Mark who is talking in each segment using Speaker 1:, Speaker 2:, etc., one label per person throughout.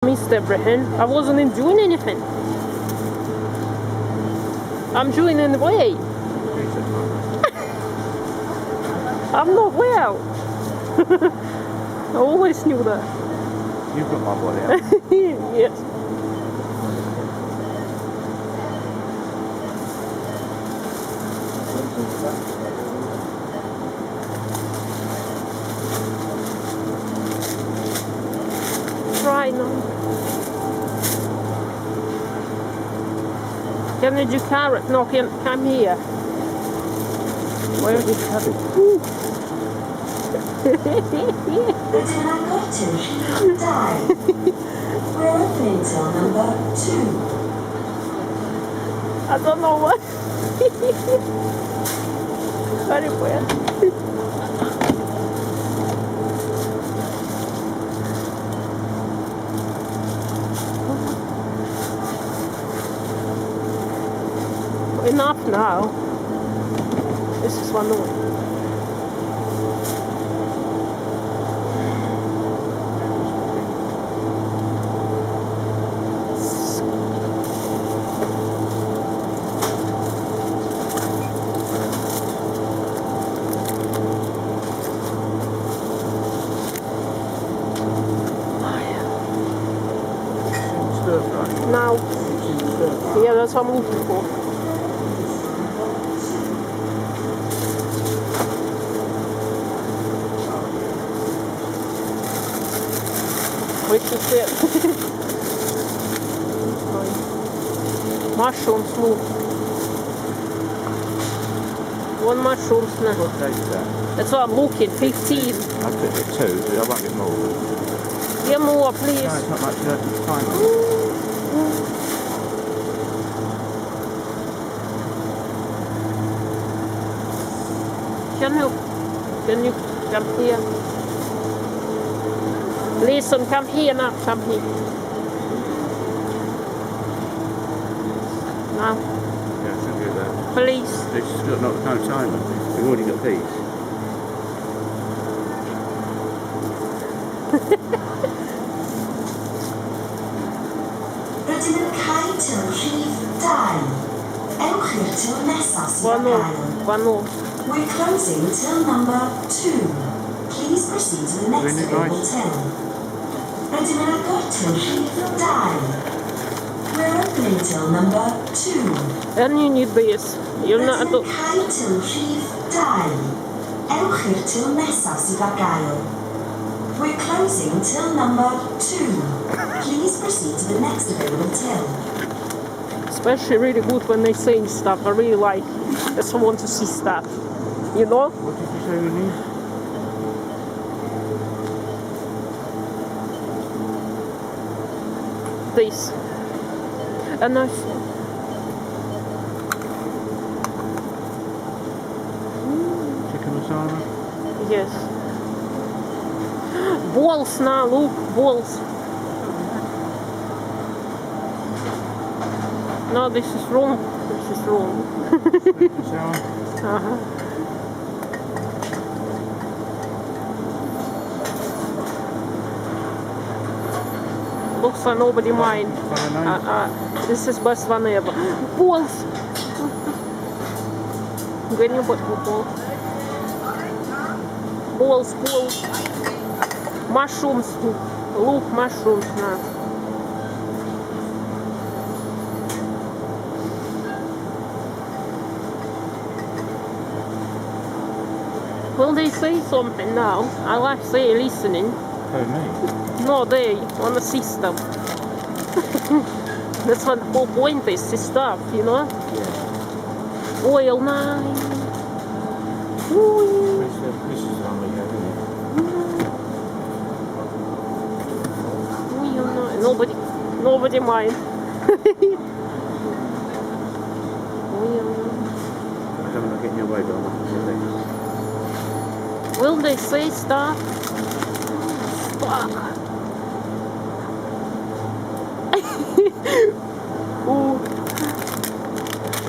Speaker 1: Missed everything. I wasn't doing anything. I'm doing it anyway. I'm not well. I always knew that.
Speaker 2: You've got my body out.
Speaker 1: Yes. Try now. Can you do carrot? No, come here.
Speaker 2: Where is this cabbage?
Speaker 3: Die. We're opening till number 2.
Speaker 1: I don't know what. Very weird. Enough now. This is one more.
Speaker 2: Stir fry.
Speaker 1: Now,
Speaker 2: Stir fry.
Speaker 1: yeah, that's what I'm looking for. Which is it? Mushrooms, look. One mushrooms now.
Speaker 2: What date is that?
Speaker 1: That's what I'm looking, 15.
Speaker 2: I took it 2, but I won't get more.
Speaker 1: Get more,
Speaker 2: No,
Speaker 1: please.
Speaker 2: it's not much time.
Speaker 1: Can you come here? Listen, come here now, come here. Now,
Speaker 2: Yeah, should do that.
Speaker 1: please.
Speaker 2: This has got no timer. We've already got these.
Speaker 3: Rydym yn cael til rhif 2. Ewch i'r til nesaf sydd
Speaker 1: One
Speaker 3: ar
Speaker 1: more,
Speaker 3: gael.
Speaker 1: one more.
Speaker 3: We're closing till number 2. Please proceed to the next
Speaker 2: Really
Speaker 3: available
Speaker 2: nice.
Speaker 3: till. Rydym yn agor til rhif 2. We're opening till number 2.
Speaker 1: And you need this. You're not.
Speaker 3: Rydym yn cael til rhif 2. Ewch i'r til nesaf sydd ar gael. We're closing till number 2. Please proceed to the next available till.
Speaker 1: Especially really good when they say stuff. I really like. I just want to see stuff. You know?
Speaker 2: What did you say we need?
Speaker 1: This. And I.
Speaker 2: Chicken masala?
Speaker 1: Yes. Balls now, look, balls. No, this is wrong. This is wrong.
Speaker 2: Sweet and sour?
Speaker 1: Uh-huh. Looks like nobody mind. This is best one ever. Balls. Can you put balls? Balls, balls. Mushrooms. Look, mushrooms now. Will they say something now? I like say listening.
Speaker 2: Oh, me?
Speaker 1: No, they on the system. That's what the whole point is, this stuff, you know?
Speaker 2: Yeah.
Speaker 1: Oil nine.
Speaker 2: This is the one we have, isn't
Speaker 1: Oil nine. Nobody mind. Oil nine.
Speaker 2: I don't want to get in your way, but I want to see.
Speaker 1: Will they say stuff? Fuck. Ooh.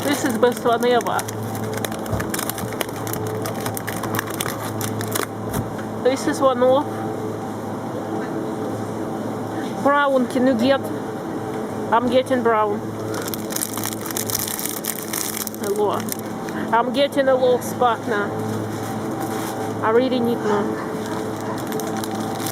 Speaker 1: This is best one ever. This is one off. Brown, can you get? I'm getting brown. A lot. I'm getting a little spot now. I really need more.